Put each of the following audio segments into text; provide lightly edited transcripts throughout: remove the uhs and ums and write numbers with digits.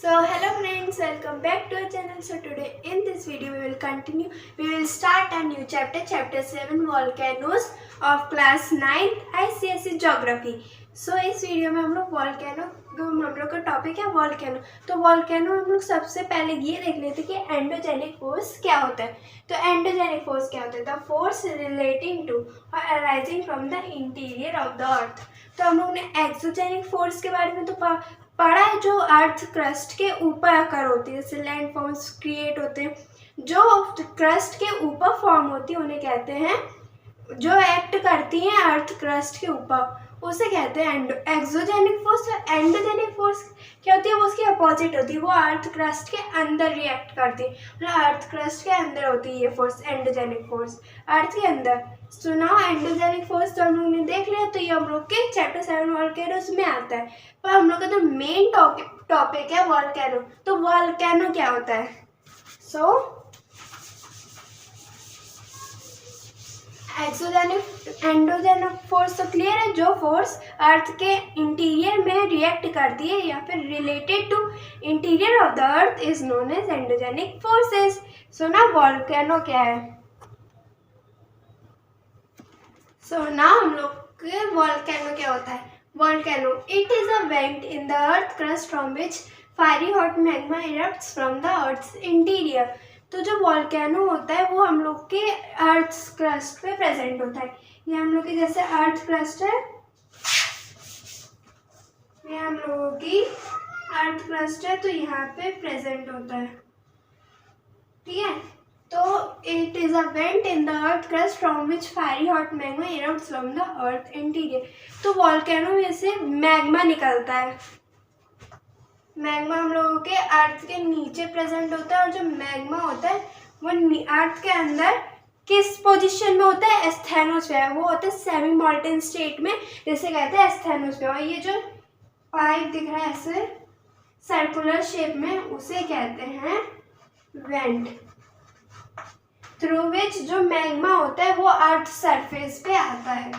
So hello friends, welcome back to our channel. So today in this video we will start a new chapter 7 volcanoes of class 9 ICSE Geography. So इस video में हम लोग volcano हम लोग का topic है volcano. तो volcano हम लोग सबसे पहले ये देख लेते हैं कि एंडोजेनिक फोर्स क्या होता है। तो एंडोजेनिक फोर्स क्या होता है? द फोर्स रिलेटिंग टू और arising from the interior of the अर्थ। तो हम लोग ने एक्सोजेनिक फोर्स के बारे में तो पढ़ा है, जो अर्थ क्रस्ट के ऊपर आकर होती है, जैसे लैंड फॉर्म्स क्रिएट होते हैं, जो क्रस्ट के ऊपर फॉर्म होती है उन्हें कहते हैं, जो एक्ट करती हैं अर्थ क्रस्ट के ऊपर उसे कहते हैं एक्सोजेनिक फोर्स। और एंडोजेनिक फोर्स क्या होती है? वो उसकी अपोजिट होती है, वो अर्थ क्रस्ट के अंदर रिएक्ट करती है, मतलब अर्थ क्रस्ट के अंदर होती है ये फोर्स, एंडोजेनिक फोर्स अर्थ के अंदर। सो नाउ एंडोजेनिक फोर्स तो हम लोग ने देख लिया, तो ये हम लोग के चैप्टर 7 वॉल्केनोस में आता है। पर हम लोग का जो मेन टॉपिक है वॉल्केनो। तो वॉल्केनो क्या होता है? एंडोजेनिक फोर्स तो क्लियर है, जो फोर्स अर्थ के इंटीरियर में रिएक्ट करती है या फिर related to interior of the earth is known as endogenic forces. So ना वॉल्केनो क्या है? सो ना हम लोग के वॉल्केनो क्या होता है? Volcano. It is a vent in the earth crust from which fiery hot magma erupts from the earth's interior. तो जो वॉल्केनो होता है वो हम लोग के अर्थ क्रस्ट पे प्रेजेंट होता है। ये हम लोग की जैसे अर्थ क्रस्ट है, ये हम लोगों की अर्थ क्रस्ट है, तो यहाँ पे प्रेजेंट होता है, ठीक है। तो it is a vent in the earth crust from which fiery hot magma erupts from the earth interior. तो वॉल्केनो में से मैग्मा निकलता है। मैग्मा हम लोगों के अर्थ के नीचे प्रेजेंट होता है, और जो मैग्मा होता है वो अर्थ के अंदर किस पोजीशन में होता है? एस्थेनोस्फीयर। वो होता है सेमी मॉल्टन स्टेट में, जैसे कहते हैं एस्थेनोस्फीयर। और ये जो पाइप दिख रहा है ऐसे सर्कुलर शेप में, उसे कहते हैं वेंट, थ्रू विच जो मैग्मा होता है वो अर्थ सरफेस पे आता है।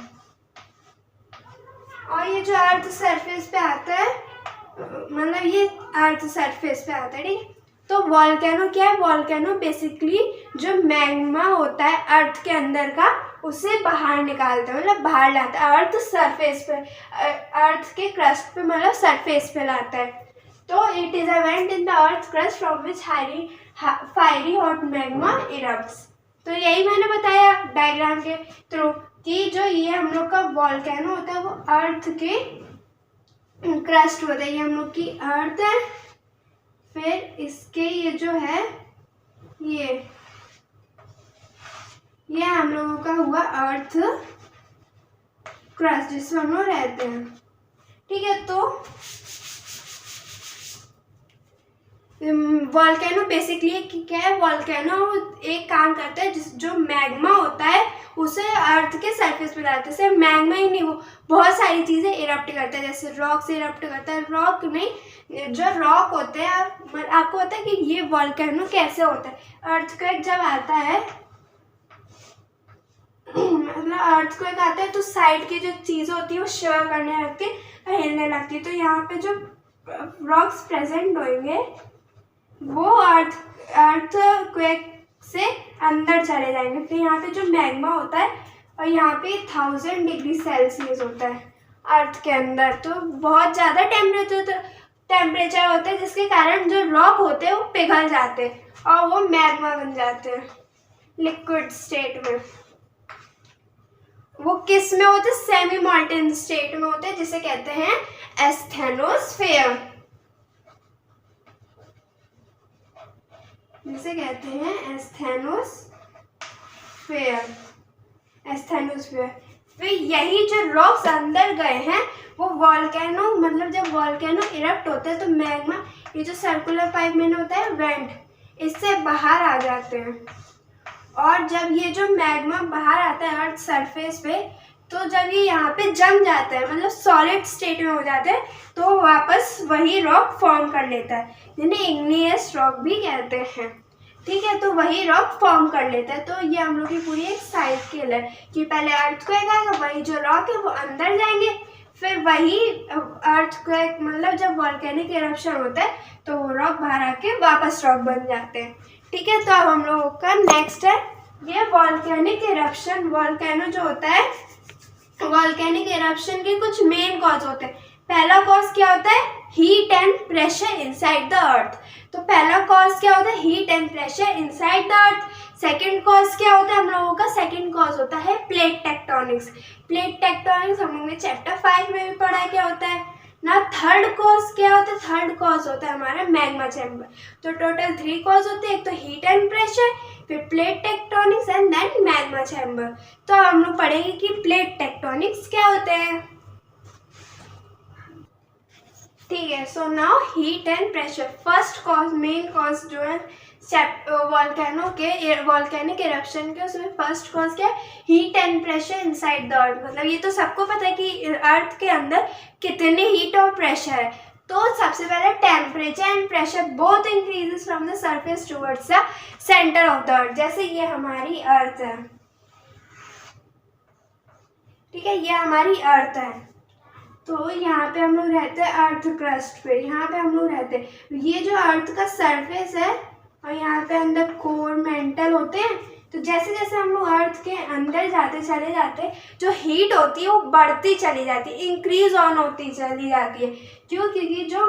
और ये जो अर्थ सरफेस पे आता है, मतलब ये अर्थ सरफेस पे आता है, ठीक। तो वॉल्केनो क्या है? वॉल्केनो बेसिकली जो मैग्मा होता है अर्थ के अंदर का, उसे बाहर निकालता है, मतलब बाहर लाता है अर्थ सरफेस पे, अर्थ के क्रस्ट पे, मतलब सरफेस पे लाता है। तो it is a vent in the earth crust from which fiery hot magma erupts. तो यही मैंने बताया डायग्राम के थ्रू कि जो ये हम लोग का वॉल्केनो होता है वो अर्थ के क्रस्ट होता है। ये हम लोग की अर्थ है, फिर इसके ये जो है ये हम लोगों का हुआ अर्थ क्रस्ट, जिसमें हम लोग रहते हैं, ठीक है। तो वॉल्केनो बेसिकली क्या है? वॉल्केनो एक काम करता है, जो मैग्मा होता है उसे अर्थ के सरफेस पे लाता है। सिर्फ मैग्मा ही नहीं, वो बहुत सारी चीज़ें इरप्ट करता है, जैसे रॉक से इरप्ट करता है। रॉक नहीं, जो रॉक होते हैं, आपको पता है कि ये वॉल्केनो कैसे होता है? अर्थक्वेक जब आता है, मतलब अर्थक्वेक आता है तो साइड की जो चीज़ें होती है वो शिवर करने लगती है, हिलने लगती है। तो यहाँ पे जो रॉक्स प्रेजेंट होंगे वो अर्थक्वेक से अंदर चले जाएंगे। फिर यहाँ पे जो मैग्मा होता है, और यहाँ पे 1000 डिग्री सेल्सियस होता है अर्थ के अंदर, तो बहुत ज़्यादा टेम्परेचर होता है, जिसके कारण जो रॉक होते हैं वो पिघल जाते हैं और वो मैग्मा बन जाते हैं लिक्विड स्टेट में। वो किस में होते हैं? सेमी मॉल्टन स्टेट में होते हैं, जिसे कहते हैं एस्थेनोस्फीयर, जिसे कहते हैं एस्थेनोस्फीयर। फिर यही जो रॉक्स अंदर गए हैं वो वॉल्केनो, मतलब जब वॉल्केनो इरप्ट होता है तो मैग्मा, ये जो सर्कुलर पाइप में होता है वेंट, इससे बाहर आ जाते हैं। और जब ये जो मैग्मा बाहर आता है अर्थ सरफेस पे, तो जब ये यहाँ पे जम जाता है, मतलब सॉलिड स्टेट में हो जाता है, तो वापस वही रॉक फॉर्म कर लेता है, जिन्हें इग्नियस रॉक भी कहते हैं, ठीक है। तो वही रॉक फॉर्म कर लेता है। तो ये हम लोग की पूरी एक साइकिल है कि पहले अर्थक्वेक आएगा, वही जो रॉक है वो अंदर जाएंगे, फिर वही अर्थक्वेक मतलब जब वॉल्केनिक इरप्शन होता है तो वो रॉक बाहर आके वापस रॉक बन जाते हैं। ठीक है, तो अब हम लोगों का नेक्स्ट है ये वॉल्केनिक इरप्शन। वॉल्केनो जो होता है, वॉल्केनिक इरप्शन के कुछ मेन कॉज होते हैं। पहला कॉज क्या होता है, heat and pressure inside the earth. तो पहला कॉज क्या होता है, heat and pressure inside the earth. Second cause क्या होता है, हम लोगों का सेकंड कॉज होता है प्लेट टेक्टोनिक्स। प्लेट टेक्टोनिक्स हम लोगों ने चैप्टर 5 में भी पढ़ा है क्या होता है ना। थर्ड कॉज क्या होता है, थर्ड कॉज होता है हमारा मैग्मा चैम्बर। तो टोटल 3 कॉज होते हैं, एक तो हीट एंड प्रेशर, फिर plate tectonics and then magma chamber. तो अब हम लोग पढ़ेंगे कि प्लेट टेक्टोनिक्स क्या होते हैं। ठीक है, so now heat and pressure. First cause, main cause जो है वॉल्केनो के वॉल्केनिक इरप्शन के, उसमें फर्स्ट कॉज क्या है, heat and pressure inside the earth. मतलब ये तो सबको पता है कि अर्थ के अंदर कितनी हीट और प्रेशर है। तो सबसे पहले temperature and pressure both increases from the surface towards the centre of the अर्थ। जैसे ये हमारी अर्थ है, ठीक है, ये हमारी अर्थ है। तो यहाँ पे हम लोग रहते हैं अर्थ क्रस्ट पे, यहाँ पे हम लोग रहते हैं। ये जो अर्थ का सरफेस है और यहाँ पे अंदर कोर मेंटल होते हैं। तो जैसे जैसे हम लोग अर्थ के अंदर जाते चले जाते, जो हीट होती है वो बढ़ती चली जाती है, इंक्रीज ऑन होती चली जाती है। क्यों, क्योंकि जो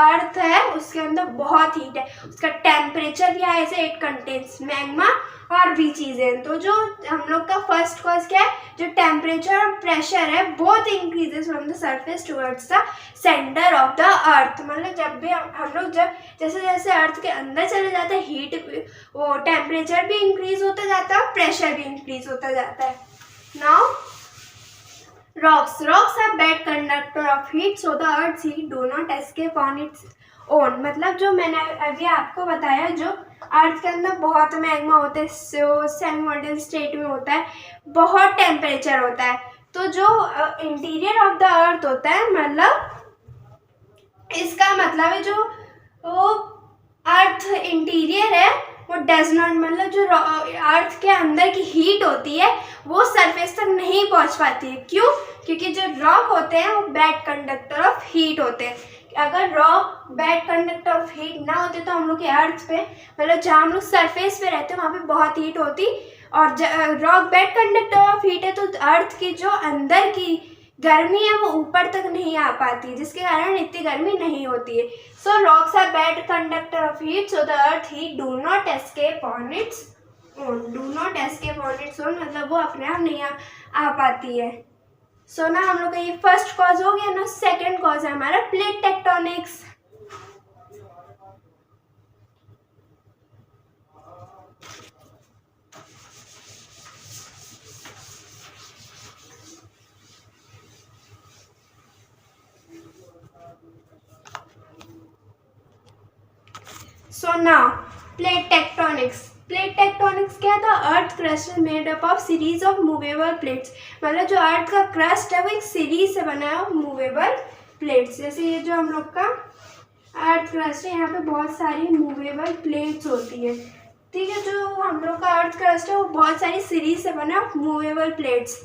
अर्थ है उसके अंदर बहुत हीट है, उसका टेम्परेचर क्या है, इट कंटेन्स मैग्मा और भी चीज़ें। तो जो हम लोग का फर्स्ट कॉज क्या है, जो टेम्परेचर और प्रेशर है both increases from the surface towards the centre of the अर्थ। मतलब जब भी हम लोग जब जैसे जैसे अर्थ के अंदर चले जाते हैं, हीट वो टेम्परेचर भी इंक्रीज होता जाता है, प्रेशर भी इंक्रीज होता जाता है। Now rocks are bad conductor of heat, so the earth's heat do not escape on its own। मतलब जो मैंने अभी आपको बताया, जो अर्थ के अंदर बहुत मैग्मा होते हैं, सेमी मॉडल स्टेट में होता है, बहुत टेम्परेचर होता है। तो जो इंटीरियर ऑफ द अर्थ होता है, मतलब इसका मतलब है जो वो अर्थ इंटीरियर है वो डज नॉट, मतलब जो अर्थ के अंदर की हीट होती है वो सरफेस तक नहीं पहुंच पाती है। क्यों, क्योंकि जो रॉक होते हैं वो बैड कंडक्टर ऑफ हीट होते हैं। अगर rock bad conductor of heat ना होते तो हम लोग के अर्थ पे, मतलब जहाँ हम लोग सरफेस पे रहते हैं वहाँ पे बहुत हीट होती, और rock bad conductor of heat है तो अर्थ की जो अंदर की गर्मी है वो ऊपर तक नहीं आ पाती, जिसके कारण इतनी गर्मी नहीं होती है। So rocks are bad conductor of heat, so the earth heat do not escape on its own. Do not escape on its own मतलब वो अपने आप नहीं आ पाती है। सो ना हम लोग का ये फर्स्ट कॉज हो गया ना। सेकेंड कॉज है हमारा plate tectonics. So now plate tectonics। Plate tectonics क्या था, earth crust is made up of series of movable plates. मतलब जो अर्थ का क्रस्ट है वो एक सीरीज से बना है मूवेबल प्लेट्स। जैसे ये जो हम लोग का अर्थ क्रस्ट है, यहाँ पे बहुत सारी मूवेबल प्लेट्स होती है। ठीक है, जो हम लोग का अर्थ क्रस्ट है वो बहुत सारी सीरीज से बना है movable plates.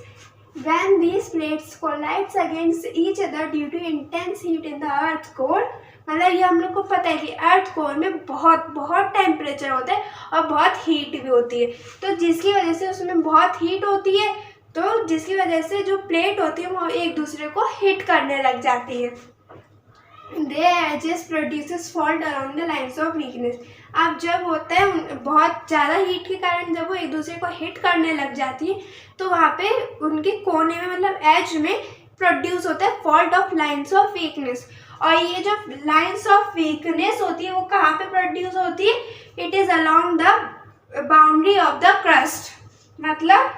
When these plates collides against each other due to intense heat in the earth core, मतलब ये हम लोग को पता है कि अर्थ कोर में बहुत बहुत टेम्परेचर होता है और बहुत हीट भी होती है। तो जिसकी वजह से उसमें बहुत हीट होती है, तो जिसकी वजह से जो प्लेट होती है वो एक दूसरे को हिट करने लग जाती है। Their edges produces fault along the lines of weakness। अब जब होता है बहुत ज़्यादा हीट के कारण जब वो एक दूसरे को हिट करने लग जाती है तो वहाँ पे उनके कोने में मतलब एज में प्रोड्यूस होता है fault of lines of weakness. और ये जो लाइन्स ऑफ वीकनेस होती है वो कहाँ पे प्रोड्यूस होती है, it is along the boundary of the crust. मतलब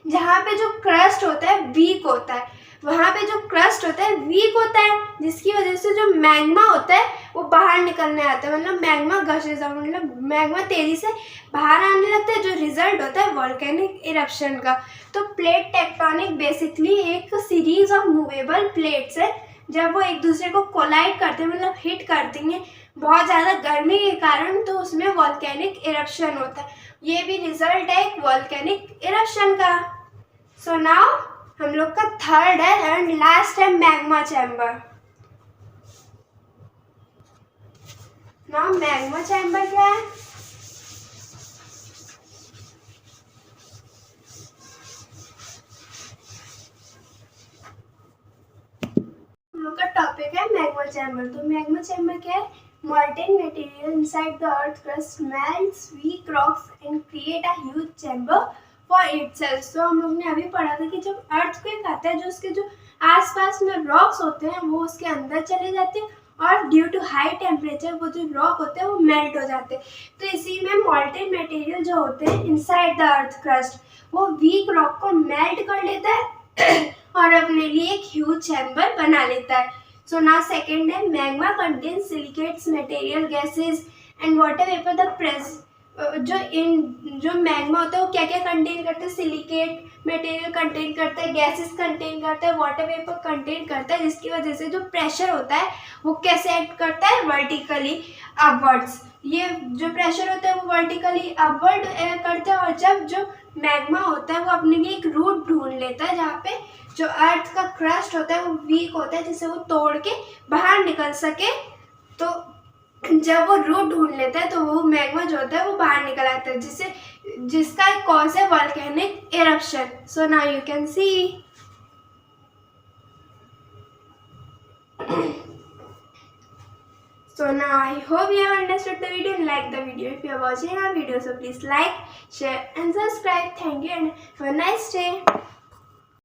जहाँ पे जो क्रस्ट होता है वीक होता है, वहाँ पे जो क्रस्ट होता है वीक होता है, जिसकी वजह से जो मैग्मा होता है वो बाहर निकलने आता है। मतलब मैग्मा गशेस, मतलब मैग्मा तेज़ी से बाहर आने लगता है, जो रिजल्ट होता है वॉल्केनिक इरप्शन का। तो प्लेट टेक्टोनिक बेसिकली एक सीरीज ऑफ मूवेबल प्लेट्स है। जब वो एक दूसरे को कोलाइड करते हैं, मतलब हिट करती हैं बहुत ज़्यादा गर्मी के कारण, तो उसमें वॉल्केनिक इरप्शन होता है। ये भी रिजल्ट है एक वॉल्केनिक इरप्शन का। सो नाउ हम लोग का थर्ड है एंड लास्ट है मैग्मा चैम्बर। ना मैग्मा चैम्बर क्या है? हम लोग का टॉपिक है मैग्मा चैम्बर। तो मैग्मा चैम्बर क्या है? Molten material inside the earth crust melts weak rocks and create a huge chamber for itself. तो हम लोग ने अभी पढ़ा था कि जब earthquake आता है, जो उसके जो आसपास में रॉक्स होते हैं वो उसके अंदर चले जाते हैं और ड्यू टू हाई टेम्परेचर वो जो रॉक होते हैं वो मेल्ट हो जाते हैं। तो इसी में मॉल्टेन मटेरियल जो होते हैं इनसाइड द अर्थ क्रस्ट वो वीक रॉक को मेल्ट कर लेता है और अपने लिए एक ह्यूज चैम्बर बना लेता है। So now second है magma contains silicates material gases and water vapor the जो मैग्मा होता है वो क्या क्या कंटेन करता है? सिलिकेट मटेरियल कंटेन करता है, गैसेस कंटेन करता है, वाटर वेपर कंटेन करता है, जिसकी वजह से जो प्रेशर होता है वो कैसे एक्ट करता है? Vertically upwards. ये जो प्रेशर होता है वो वर्टिकली अपवर्ड करता है और जब जो मैग्मा होता है वो अपने लिए एक रूट ढूंढ लेता है जहाँ पे जो अर्थ का क्रस्ट होता है वो वीक होता है जिसे वो तोड़ के बाहर निकल सके। तो जब वो रूट ढूंढ लेता है तो वो मैग्मा जो होता है वो बाहर निकल आता है जिसका एक कॉज है volcanic eruption. So now you can see. So now I hope you have understood the video and liked the video. If you are watching our video, so please like, share and subscribe. Thank you and have a nice day.